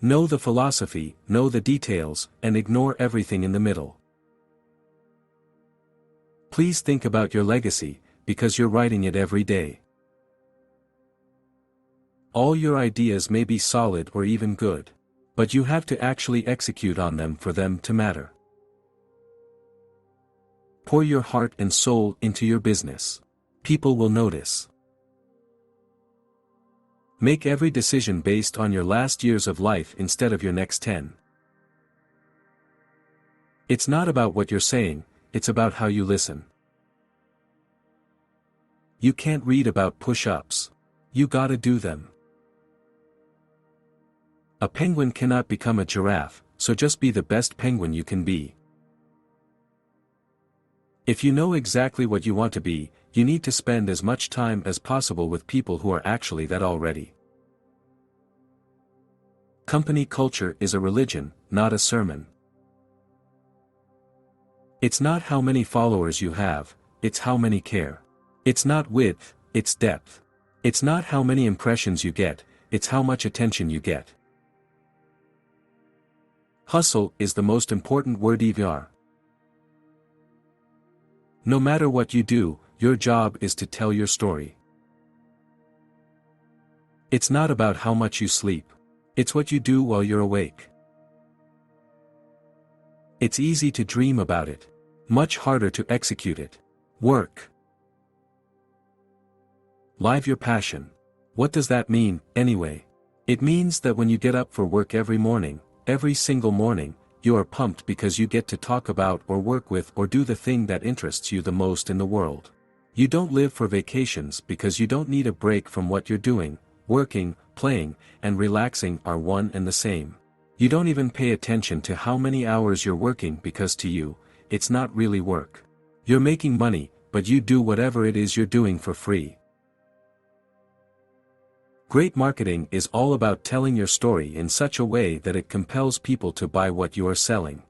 Know the philosophy, know the details, and ignore everything in the middle. Please think about your legacy, because you're writing it every day. All your ideas may be solid or even good. But you have to actually execute on them for them to matter. Pour your heart and soul into your business. People will notice. Make every decision based on your last years of life instead of your next 10. It's not about what you're saying, it's about how you listen. You can't read about push-ups. You gotta do them. A penguin cannot become a giraffe, so just be the best penguin you can be. If you know exactly what you want to be, you need to spend as much time as possible with people who are actually that already. Company culture is a religion, not a sermon. It's not how many followers you have, it's how many care. It's not width, it's depth. It's not how many impressions you get, it's how much attention you get. Hustle is the most important word ever. No matter what you do, your job is to tell your story. It's not about how much you sleep. It's what you do while you're awake. It's easy to dream about it. Much harder to execute it. Work. Live your passion. What does that mean, anyway? It means that when you get up for work every morning, every single morning, you are pumped because you get to talk about or work with or do the thing that interests you the most in the world. You don't live for vacations because you don't need a break from what you're doing. Working, playing, and relaxing are one and the same. You don't even pay attention to how many hours you're working because to you, it's not really work. You're making money, but you do whatever it is you're doing for free. Great marketing is all about telling your story in such a way that it compels people to buy what you are selling.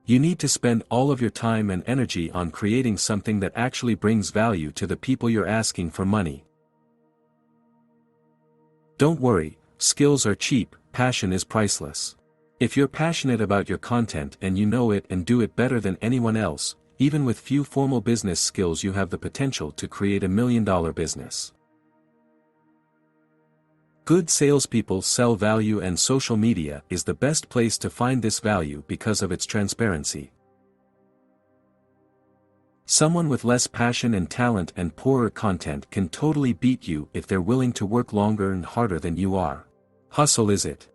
You need to spend all of your time and energy on creating something that actually brings value to the people you're asking for money. Don't worry, skills are cheap, passion is priceless. If you're passionate about your content and you know it and do it better than anyone else, even with few formal business skills, you have the potential to create $1 million business. Good salespeople sell value, and social media is the best place to find this value because of its transparency. Someone with less passion and talent and poorer content can totally beat you if they're willing to work longer and harder than you are. Hustle is it.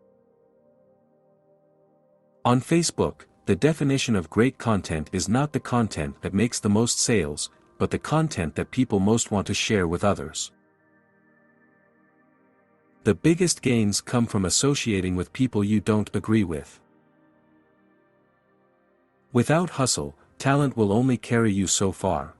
On Facebook, the definition of great content is not the content that makes the most sales, but the content that people most want to share with others. The biggest gains come from associating with people you don't agree with. Without hustle, talent will only carry you so far.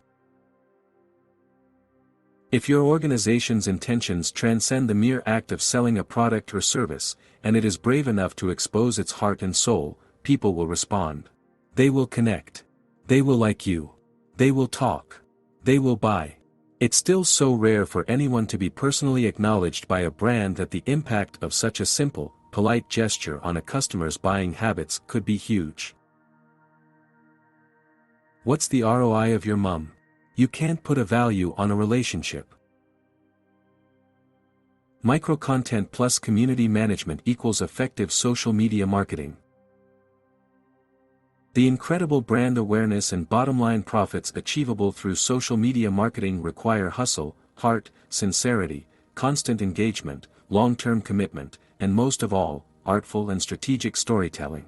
If your organization's intentions transcend the mere act of selling a product or service, and it is brave enough to expose its heart and soul, people will respond. They will connect. They will like you. They will talk. They will buy. It's still so rare for anyone to be personally acknowledged by a brand that the impact of such a simple, polite gesture on a customer's buying habits could be huge. What's the ROI of your mom? You can't put a value on a relationship. Micro-content plus community management equals effective social media marketing. The incredible brand awareness and bottom-line profits achievable through social media marketing require hustle, heart, sincerity, constant engagement, long-term commitment, and most of all, artful and strategic storytelling.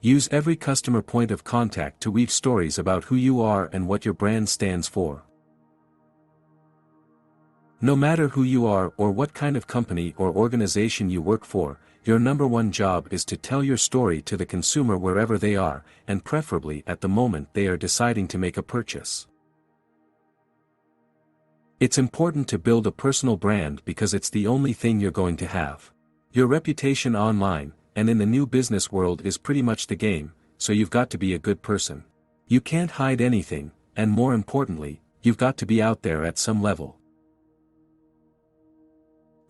Use every customer point of contact to weave stories about who you are and what your brand stands for. No matter who you are or what kind of company or organization you work for, your number one job is to tell your story to the consumer wherever they are, and preferably at the moment they are deciding to make a purchase. It's important to build a personal brand because it's the only thing you're going to have. Your reputation online, and in the new business world, is pretty much the game, so you've got to be a good person. You can't hide anything, and more importantly, you've got to be out there at some level.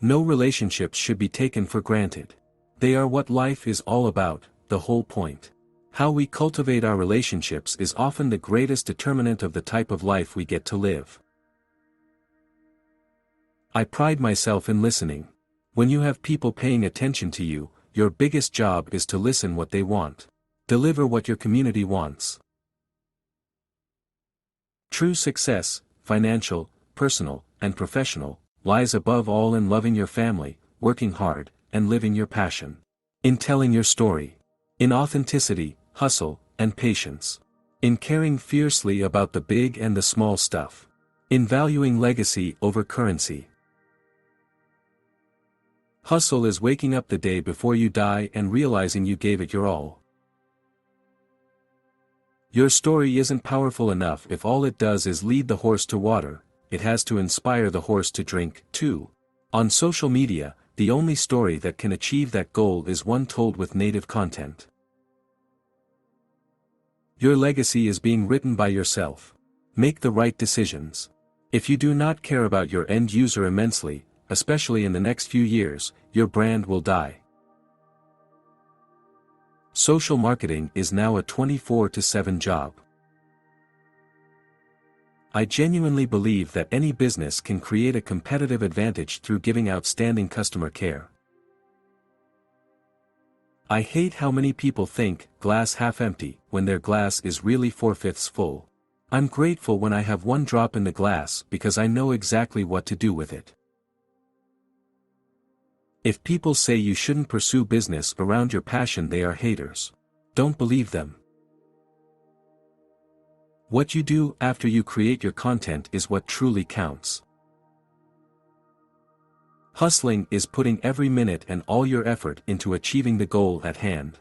No relationships should be taken for granted. They are what life is all about, the whole point. How we cultivate our relationships is often the greatest determinant of the type of life we get to live. I pride myself in listening. When you have people paying attention to you, your biggest job is to listen what they want. Deliver what your community wants. True success, financial, personal, and professional, lies above all in loving your family, working hard, and living your passion. In telling your story. In authenticity, hustle, and patience. In caring fiercely about the big and the small stuff. In valuing legacy over currency. Hustle is waking up the day before you die and realizing you gave it your all. Your story isn't powerful enough if all it does is lead the horse to water, it has to inspire the horse to drink, too. On social media, the only story that can achieve that goal is one told with native content. Your legacy is being written by yourself. Make the right decisions. If you do not care about your end user immensely, especially in the next few years, your brand will die. Social marketing is now a 24/7 job. I genuinely believe that any business can create a competitive advantage through giving outstanding customer care. I hate how many people think, glass half empty, when their glass is really 4/5 full. I'm grateful when I have one drop in the glass because I know exactly what to do with it. If people say you shouldn't pursue business around your passion, they are haters. Don't believe them. What you do after you create your content is what truly counts. Hustling is putting every minute and all your effort into achieving the goal at hand.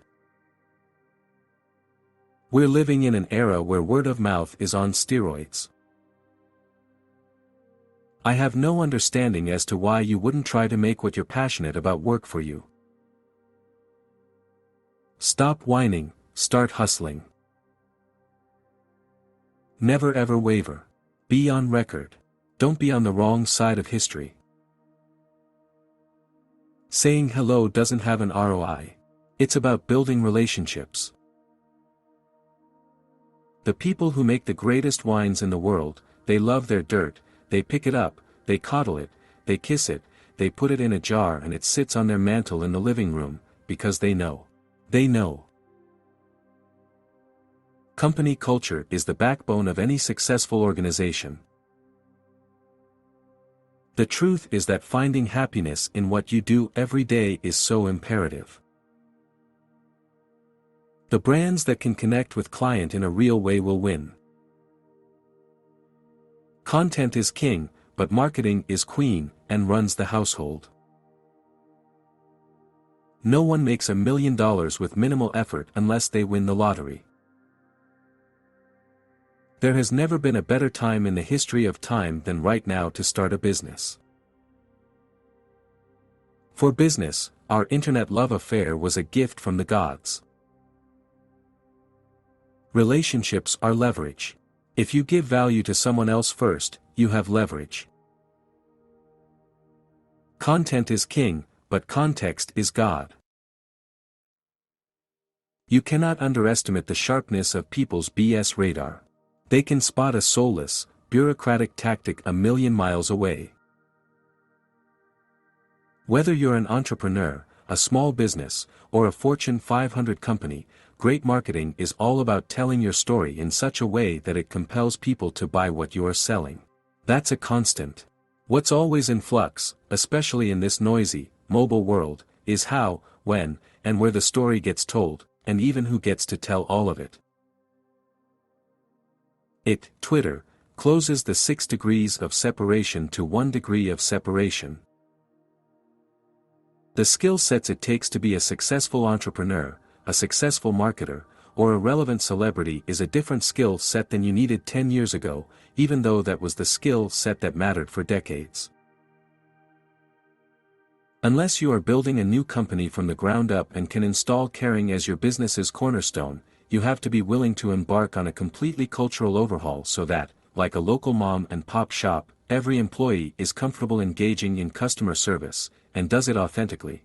We're living in an era where word of mouth is on steroids. I have no understanding as to why you wouldn't try to make what you're passionate about work for you. Stop whining, start hustling. Never ever waver. Be on record. Don't be on the wrong side of history. Saying hello doesn't have an ROI. It's about building relationships. The people who make the greatest wines in the world, they love their dirt, they pick it up, they coddle it, they kiss it, they put it in a jar and it sits on their mantle in the living room, because they know. They know. Company culture is the backbone of any successful organization. The truth is that finding happiness in what you do every day is so imperative. The brands that can connect with client in a real way will win. Content is king, but marketing is queen, and runs the household. No one makes $1 million with minimal effort unless they win the lottery. There has never been a better time in the history of time than right now to start a business. For business, our internet love affair was a gift from the gods. Relationships are leverage. If you give value to someone else first, you have leverage. Content is king, but context is God. You cannot underestimate the sharpness of people's BS radar. They can spot a soulless, bureaucratic tactic a million miles away. Whether you're an entrepreneur, a small business, or a Fortune 500 company, great marketing is all about telling your story in such a way that it compels people to buy what you are selling. That's a constant. What's always in flux, especially in this noisy, mobile world, is how, when, and where the story gets told, and even who gets to tell all of it. Twitter, closes the 6 degrees of separation to 1 degree of separation. The skill sets it takes to be a successful entrepreneur, a successful marketer, or a relevant celebrity is a different skill set than you needed 10 years ago, even though that was the skill set that mattered for decades. Unless you are building a new company from the ground up and can install caring as your business's cornerstone, you have to be willing to embark on a completely cultural overhaul so that, like a local mom and pop shop, every employee is comfortable engaging in customer service, and does it authentically.